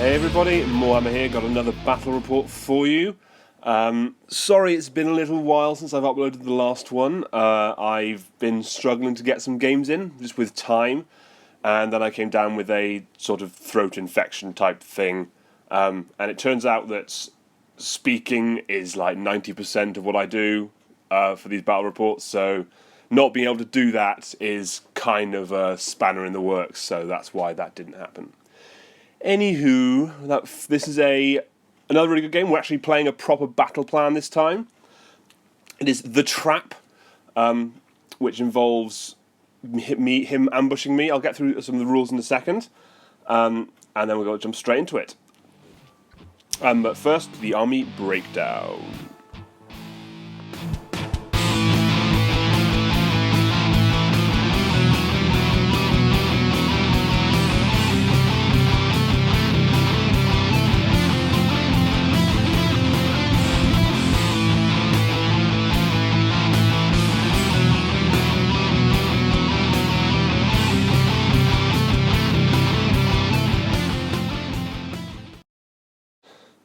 Hey everybody, Moarhammer here, got another battle report for you. Sorry it's been a little while since I've uploaded the last one. I've been struggling to get some games in, just with time, and then I came down with a sort of throat infection type thing, and it turns out that speaking is like 90% of what I do for these battle reports, so not being able to do that is kind of a spanner in the works, so that's why that didn't happen. Anywho, this is another really good game. We're actually playing a proper battle plan this time. It is The Trap, which involves him ambushing me. I'll get through some of the rules in a second, and then we're going to jump straight into it. But first, the army breakdown.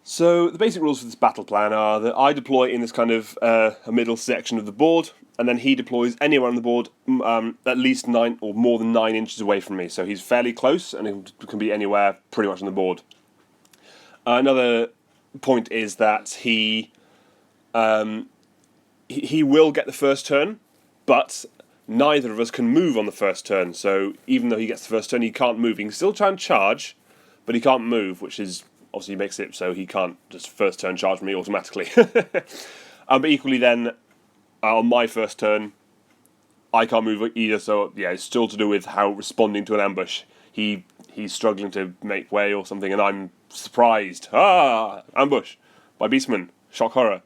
So the basic rules for this battle plan are that I deploy in this kind of a middle section of the board, and then he deploys anywhere on the board at least 9 or more than 9 inches away from me. So he's fairly close, and he can be anywhere pretty much on the board. Another point is that he will get the first turn, but neither of us can move on the first turn. So even though he gets the first turn, he can't move. He can still try and charge, but he can't move, which is obviously makes it so he can't just first turn charge me automatically. But equally then, on my first turn, I can't move either, so yeah, it's still to do with how responding to an ambush. He's struggling to make way or something, and I'm surprised. Ambush by Beastmen. Shock horror.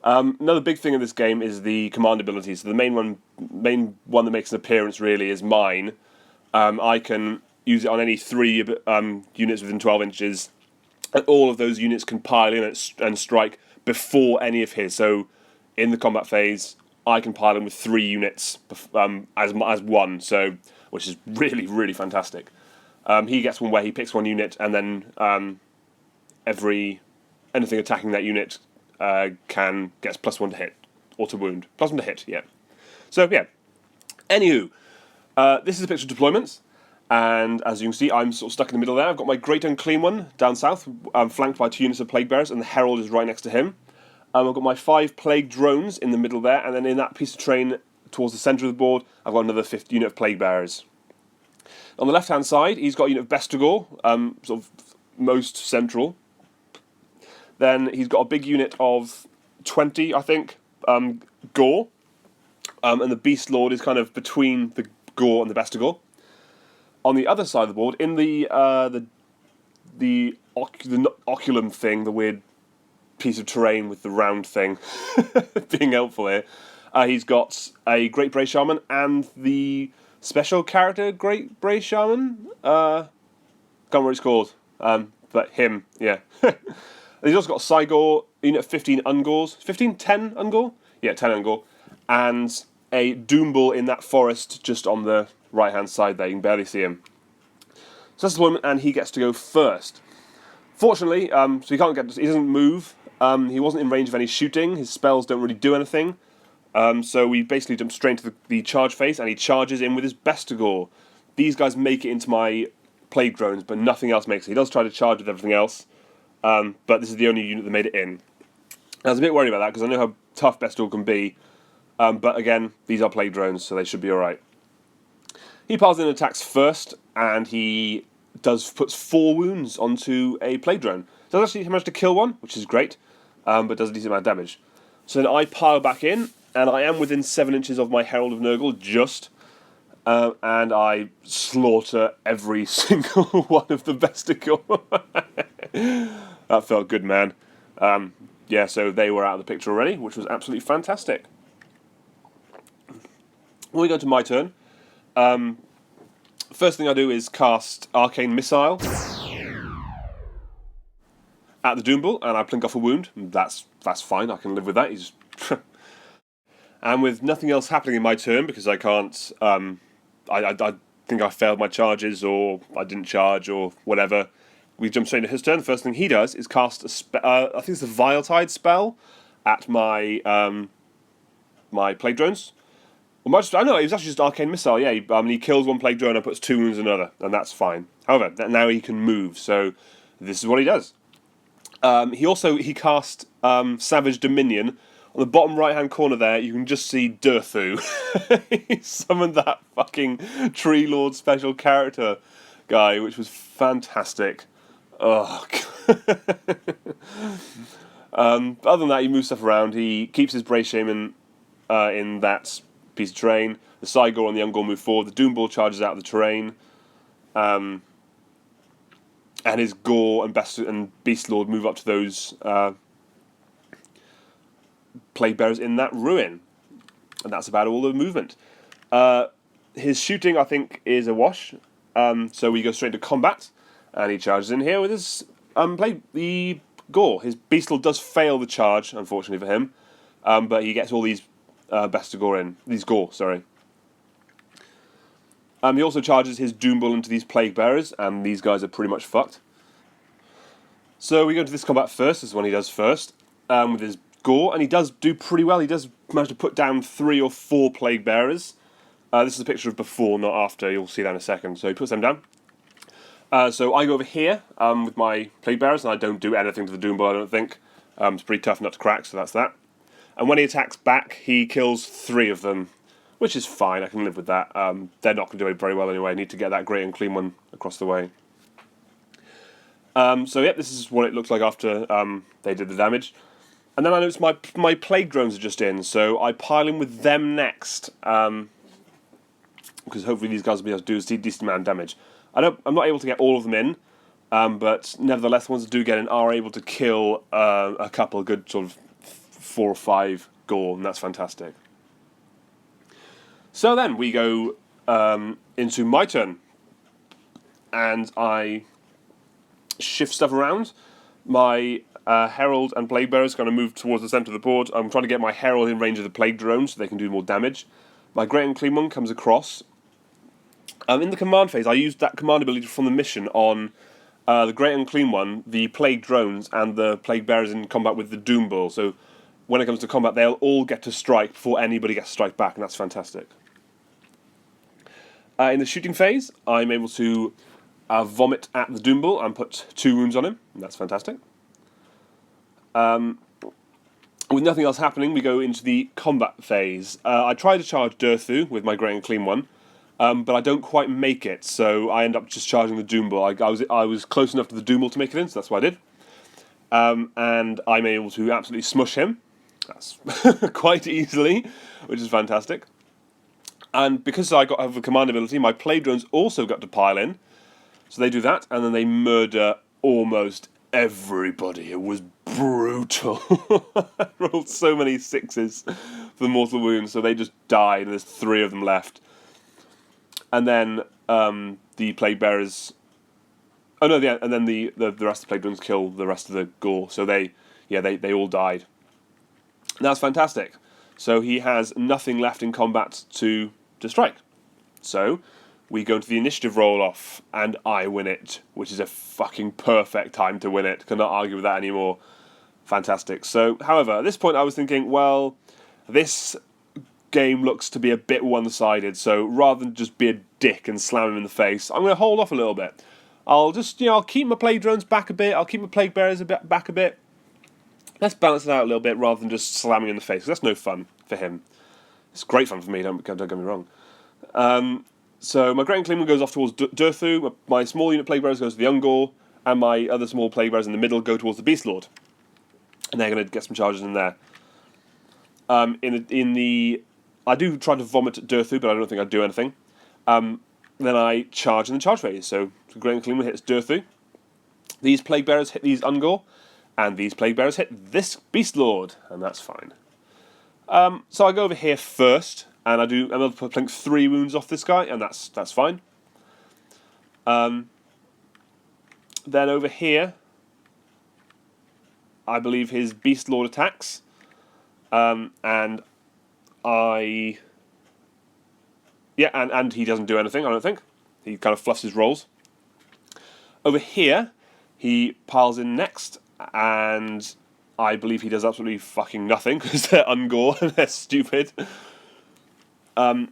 Another big thing in this game is the command ability. So the main one that makes an appearance really is mine. I can use it on any 3 units within 12 inches, and all of those units can pile in and strike before any of his. So in the combat phase, I can pile in with 3 units as one, so which is really, really fantastic. He gets one where he picks 1 unit, and then anything attacking that unit gets +1 to hit, or to wound. +1 to hit, yeah. So, yeah. Anywho, this is a picture of deployments. And as you can see, I'm sort of stuck in the middle there. I've got my Great Unclean One down south, flanked by 2 units of Plague Bearers, and the Herald is right next to him. I've got my 5 Plague Drones in the middle there, and then in that piece of terrain towards the centre of the board, I've got another 5th unit of Plague Bearers. On the left-hand side, he's got a unit of Bestigor, sort of most central. Then he's got a big unit of 20, I think, Gore. And the Beast Lord is kind of between the Gore and the Bestigor. On the other side of the board, in the oculum thing, the weird piece of terrain with the round thing, being helpful here, he's got a Great Bray Shaman and the special character Great Bray Shaman. Can't remember what it's called, but him, yeah. He's also got a Sigor, unit of 15 Ungors. 10 Ungor? Yeah, 10 Ungor. And a Doombull in that forest just on the right-hand side there. You can barely see him. So that's the deployment, and he gets to go first. Fortunately, so he doesn't move. He wasn't in range of any shooting. His spells don't really do anything. So we basically jump straight into the charge phase, and he charges in with his Bestigor. These guys make it into my Plague Drones, but nothing else makes it. He does try to charge with everything else, but this is the only unit that made it in. I was a bit worried about that, because I know how tough Bestigor can be. But again, these are Plague Drones, so they should be alright. He piles in and attacks first, and he puts 4 wounds onto a Plague Drone. Does actually manage to kill one, which is great, but does a decent amount of damage. So then I pile back in, and I am within 7 inches of my Herald of Nurgle, just, and I slaughter every single one of the Bestigor. That felt good, man. Yeah, so they were out of the picture already, which was absolutely fantastic. When we go to my turn, first thing I do is cast Arcane Missile at the Doombull, and I plink off a wound. That's fine, I can live with that. He's and with nothing else happening in my turn, because I can't, I think I failed my charges, or I didn't charge, or whatever, we jump straight into his turn. The first thing he does is cast I think it's the Viletide spell at my my plague drones. Well, I know it was actually just Arcane Missile. Yeah, he kills one plague drone and puts 2 wounds on another, and that's fine. However, now he can move, so this is what he does. He cast Savage Dominion. On the bottom right-hand corner there, you can just see Durthu. He summoned that fucking Tree Lord special character guy, which was fantastic. Oh, other than that, he moves stuff around. He keeps his Bray Shaman in that piece of terrain. The Sigor and the Ungor move forward. The Doom Ball charges out of the terrain. And his Gore and Beast Lord move up to those Plague Bearers in that ruin. And that's about all the movement. His shooting, I think, is a wash. So we go straight to combat. And he charges in here with his the Gore. His Beast Lord does fail the charge, unfortunately for him. But he gets all these Best of Gore in. These Gore, sorry. He also charges his Doom Bull into these Plague Bearers, and these guys are pretty much fucked. So we go into this combat first. This is one he does first, with his Gore, and he does do pretty well. He does manage to put down 3 or 4 Plague Bearers. This is a picture of before, not after. You'll see that in a second. So he puts them down. So I go over here with my Plague Bearers, and I don't do anything to the Doom Bull, I don't think. It's pretty tough not to crack, so that's that. And when he attacks back, he kills 3 of them, which is fine. I can live with that. They're not going to do it very well anyway. I need to get that great and clean one across the way. So, yeah, this is what it looks like after they did the damage. And then I noticed my Plague Drones are just in, so I pile in with them next. Because hopefully these guys will be able to do a decent amount of damage. I'm not able to get all of them in, but nevertheless, the ones that do get in are able to kill a couple good sort of 4 or 5 Gore, and that's fantastic. So then we go into my turn, and I shift stuff around. My Herald and Plague Bearers kind of move towards the centre of the board. I'm trying to get my Herald in range of the Plague Drones so they can do more damage. My Great and Clean one comes across. In the command phase, I used that command ability from the mission on the Great and Clean one, the Plague Drones, and the Plague Bearers in combat with the Doom Bull. So when it comes to combat, they'll all get to strike before anybody gets to strike back, and that's fantastic. In the shooting phase, I'm able to vomit at the Doom Bull and put 2 wounds on him, and that's fantastic. With nothing else happening, we go into the combat phase. I try to charge Durthu with my Great and Clean one, but I don't quite make it, so I end up just charging the Doom Bull. I was close enough to the Doom Bull to make it in, so that's what I did. And I'm able to absolutely smush him. That's quite easily, which is fantastic. And because I have a command ability, my Plague Drones also got to pile in. So they do that, and then they murder almost everybody. It was brutal. I rolled so many 6s for the mortal wounds, so they just died, and there's 3 of them left. And then the Plague Bearers... Oh no, yeah, and then the rest of the Plague Drones kill the rest of the Gore, so they all died. And that's fantastic. So he has nothing left in combat to strike. So we go into the initiative roll-off, and I win it, which is a fucking perfect time to win it. Cannot argue with that anymore. Fantastic. So, however, at this point I was thinking, well, this game looks to be a bit one-sided, so rather than just be a dick and slam him in the face, I'm going to hold off a little bit. I'll just, I'll keep my Plague Drones back a bit, I'll keep my Plague Bearers back a bit. Let's balance it out a little bit rather than just slamming in the face, 'cause that's no fun for him. It's great fun for me, don't get me wrong. So my Great and Clean one goes off towards Durthu, my small unit Plague Bearers goes to the Ungor, and my other small Plague Bearers in the middle go towards the Beast Lord. And they're going to get some charges in there. I do try to vomit at Durthu, but I don't think I do anything. Then I charge in the charge phase. So the Great and Clean one hits Durthu. These Plague Bearers hit these Ungor, and these Plague Bearers hit this Beast Lord, and that's fine. So I go over here first, and I'm able to plink 3 wounds off this guy, and that's fine. Then over here, I believe his Beast Lord attacks, and he doesn't do anything, I don't think. He kind of fluffs his rolls. Over here, He piles in next, and I believe he does absolutely fucking nothing because they're Ungor and they're stupid. Then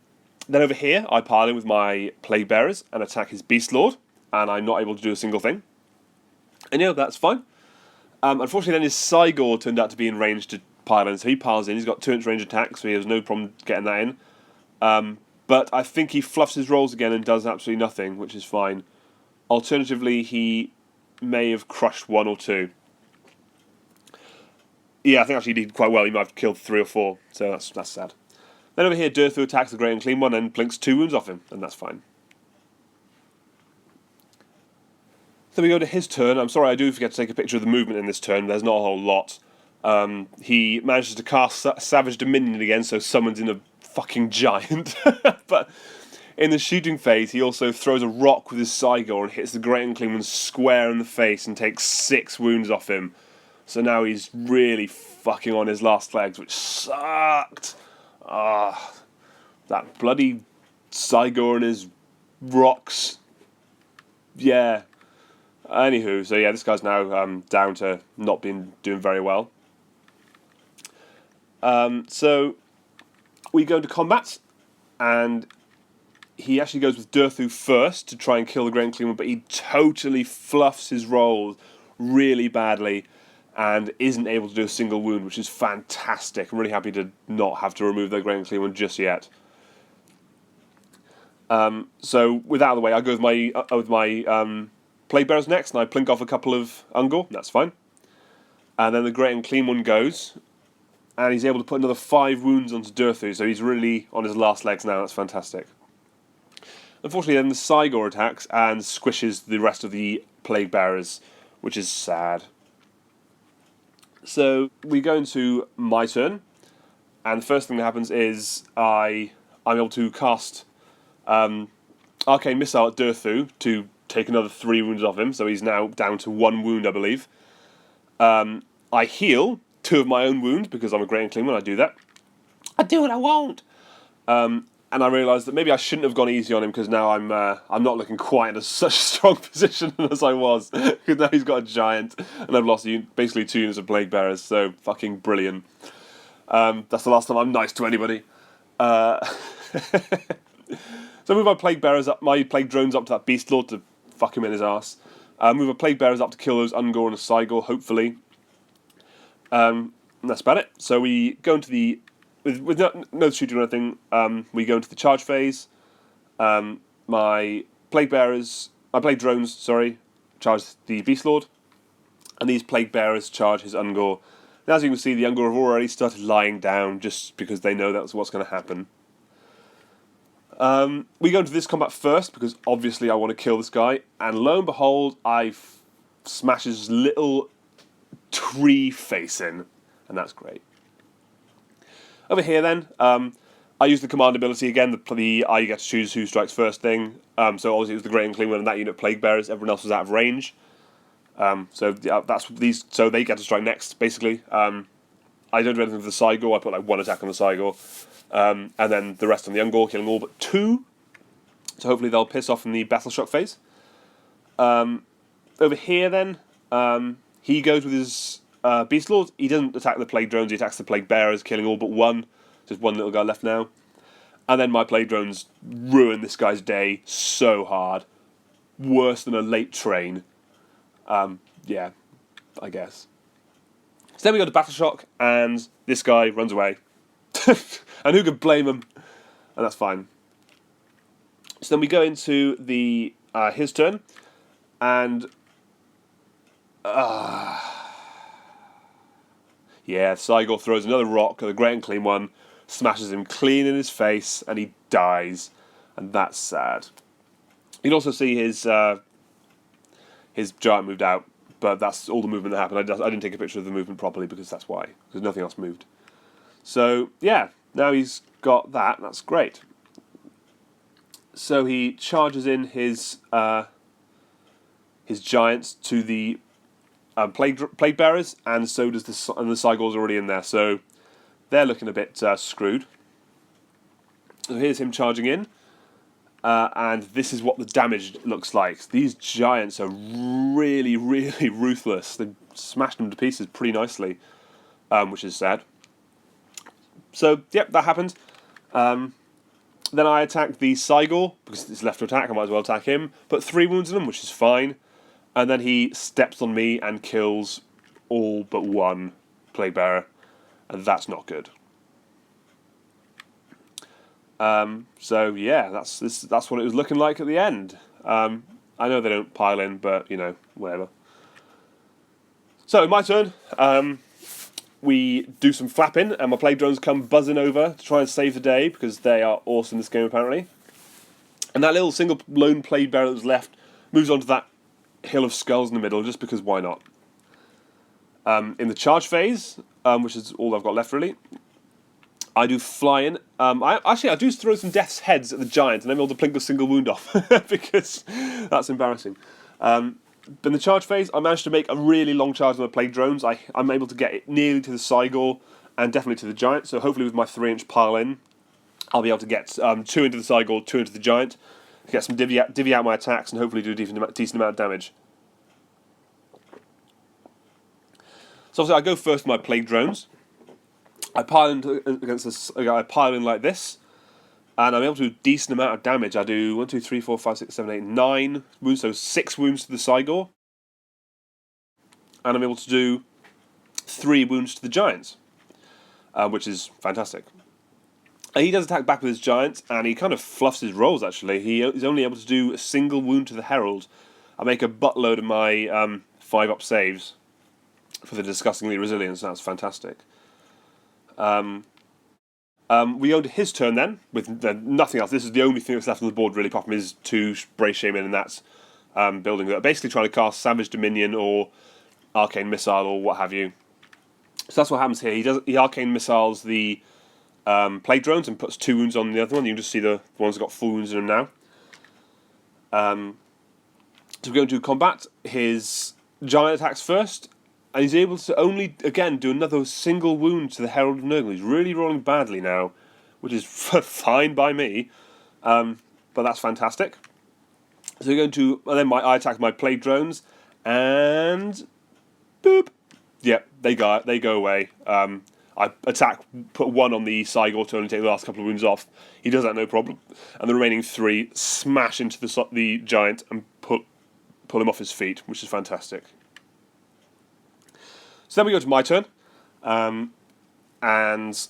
over here, I pile in with my Plague Bearers and attack his Beast Lord, and I'm not able to do a single thing. And that's fine. Unfortunately, then his Sigor turned out to be in range to pile in, so he piles in. He's got 2-inch range attack, so he has no problem getting that in. But I think he fluffs his rolls again and does absolutely nothing, which is fine. Alternatively, he may have crushed 1 or 2. Yeah, I think actually he did quite well. He might have killed 3 or 4, so that's sad. Then over here, Durthu attacks the Great Unclean One and blinks 2 wounds off him, and that's fine. Then we go to his turn. I'm sorry, I do forget to take a picture of the movement in this turn. There's not a whole lot. He manages to cast Savage Dominion again, so summons in a fucking giant. But in the shooting phase, he also throws a rock with his Sigor and hits the Great Unclean One square in the face and takes 6 wounds off him. So now he's really fucking on his last legs, which sucked. That bloody Sigor and his rocks. Yeah. Anywho, so yeah, this guy's now down to not doing very well. So we go into combat, and he actually goes with Durthu first to try and kill the Great Unclean One, but he totally fluffs his rolls really badly and isn't able to do a single wound, which is fantastic. I'm really happy to not have to remove the Great Unclean One just yet. So with that out of the way, I go with my Plague Bearers next, and I plink off a couple of Ungor. That's fine. And then the Great Unclean One goes, and he's able to put another 5 wounds onto Durthu, so he's really on his last legs now. That's fantastic. Unfortunately, then the Sigor attacks and squishes the rest of the Plague Bearers, which is sad. So we go into my turn, and the first thing that happens is I'm able to cast Arcane Missile at Durthu to take another 3 wounds off him, so he's now down to 1 wound, I believe. I heal 2 of my own wounds because I'm a Great Unclean One. I do that. I do what I want. And I realise that maybe I shouldn't have gone easy on him because now I'm not looking quite in such a strong position as I was. Because now he's got a giant, and I've lost basically 2 units of Plague Bearers. So fucking brilliant. That's the last time I'm nice to anybody. So I move my Plague Bearers up, my Plague Drones up to that Beast Lord to fuck him in his ass. Move my Plague Bearers up to kill those Ungor and a Sigor, hopefully. And that's about it. So we go into the... With no shooting or anything, we go into the charge phase. My Plague Drones, charge the Beast Lord. And these Plague Bearers charge his Ungor. And as you can see, the Ungor have already started lying down just because they know that's what's going to happen. We go into this combat first because obviously I want to kill this guy. And lo and behold, I smash his little tree face in. And that's great. Over here then, I use the command ability again, I get to choose who strikes first thing. So obviously it was the Great Unclean One and that unit of Plague Bearers, everyone else was out of range. So they get to strike next, basically. I don't do anything with the Sigor, I put like 1 attack on the Sigor. And then the rest on the Ungor, killing all but 2. So hopefully they'll piss off in the Battle Shock phase. Over here then, he goes with his... Beast Lord, he doesn't attack the Plague Drones, he attacks the Plague Bearers, killing all but 1. Just 1 little guy left now. And then my Plague Drones ruin this guy's day so hard. Worse than a late train. Yeah, I guess. So then we go to Battle Shock, and this guy runs away. And who could blame him? And that's fine. So then we go into the his turn, and... yeah, Sigor throws another rock at the Great Unclean One, smashes him clean in his face, and he dies. And that's sad. You can also see his giant moved out, but that's all the movement that happened. I didn't take a picture of the movement properly because that's why, because nothing else moved. So, yeah, now he's got that, that's great. So he charges in his giants to the Plague Bearers, and so does the Sigor's already in there, so they're looking a bit screwed. So here's him charging in, and this is what the damage looks like. These giants are really, really ruthless. They smashed them to pieces pretty nicely, which is sad. So, yep, that happened. Then I attacked the Sigmar, because it's left to attack, I might as well attack him. Put 3 wounds in him, which is fine. And then he steps on me and kills all but 1 Plague Bearer. And that's not good. So yeah, that's what it was looking like at the end. I know they don't pile in, but, you know, whatever. So, my turn. We do some flapping, and my plague drones come buzzing over to try and save the day, because they are awesome in this game, apparently. And that little single lone plague bearer that was left moves on to that hill of skulls in the middle, just because why not? In the charge phase, which is all I've got left, really, I do fly in. I do throw some death's heads at the giant, and I'm able to plink a single wound off, because that's embarrassing. In the charge phase, I managed to make a really long charge on the plague drones. I'm able to get it nearly to the Sigmar and definitely to the giant. So hopefully with my 3-inch pile in, I'll be able to get 2 into the Sigmar, 2 into the giant, to get some divvy out my attacks and hopefully do a decent amount of damage. So obviously I go first with my plague drones. I pile in like this. And I'm able to do a decent amount of damage. I do 1, 2, 3, 4, 5, 6, 7, 8, 9 wounds, so 6 wounds to the Sigmar. And I'm able to do 3 wounds to the giants, which is fantastic. And he does attack back with his giant, and he kind of fluffs his rolls, actually. He's only able to do a single wound to the herald. I make a buttload of my 5-up saves for the disgustingly resilience, and that's fantastic. We go to his turn then, with nothing else. This is the only thing that's left on the board, really, apart from his 2 Brace Shaman, and that's building that. Basically trying to cast Savage Dominion or Arcane Missile or what have you. So that's what happens here. He Arcane Missiles the Plague Drones and puts 2 wounds on the other one. You can just see the ones that got full wounds in them now. So we're going to combat. His giant attacks first. And he's able to only, again, do another single wound to the Herald of Nurgle. He's really rolling badly now, which is fine by me. But that's fantastic. So we're going to, and then I attack my plague drones, and boop. Yep, they go away. I attack, put 1 on the Sigmar to only take the last couple of wounds off. He does that no problem. And the remaining 3 smash into the giant and pull him off his feet, which is fantastic. So then we go to my turn, and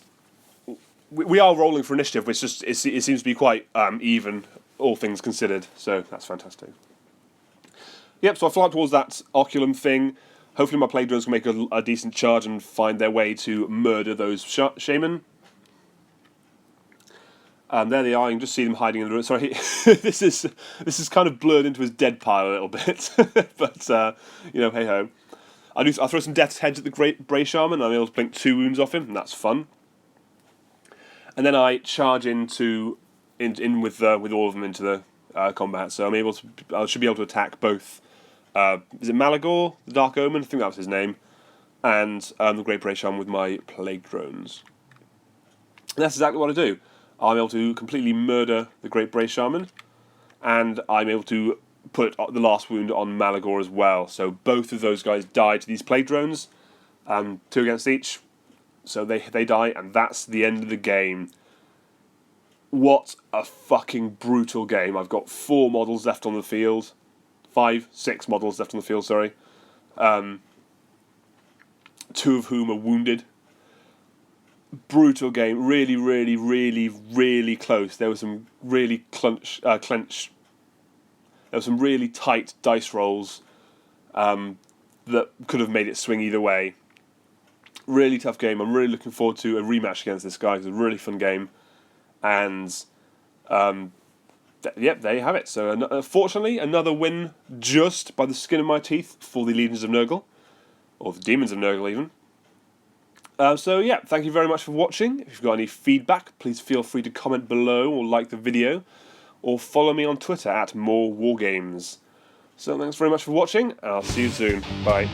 we are rolling for initiative, which it seems to be quite even, all things considered. So that's fantastic. Yep. So I fly up towards that oculum thing. Hopefully my plague drones can make a decent charge and find their way to murder those shaman. There they are. You can just see them hiding in the room. Sorry, this is kind of blurred into his dead pile a little bit, but you know, hey ho. I throw some death's heads at the great Brace Shaman, and I'm able to blink 2 wounds off him, and that's fun. And then I charge in with all of them into the combat. So I should be able to attack both. Is it Malagor, the Dark Omen? I think that was his name, and the Great Brace Shaman with my plague drones. And that's exactly what I do. I'm able to completely murder the Great Brace Shaman, and I'm able to put the last wound on Malagor as well. So both of those guys die to these plague drones, 2 against each. So they die, and that's the end of the game. What a fucking brutal game. I've got 4 models left on the field. 6 models left on the field, sorry. 2 of whom are wounded. Brutal game. Really, really, really, really close. There was some really there were some really tight dice rolls that could have made it swing either way. Really tough game. I'm really looking forward to a rematch against this guy. It's a really fun game. And, yep, there you have it. So, fortunately, another win just by the skin of my teeth for the Legions of Nurgle. Or the Demons of Nurgle, even. So, yeah, thank you very much for watching. If you've got any feedback, please feel free to comment below or like the video. Or follow me on Twitter at morewargames. So thanks very much for watching, and I'll see you soon. Bye.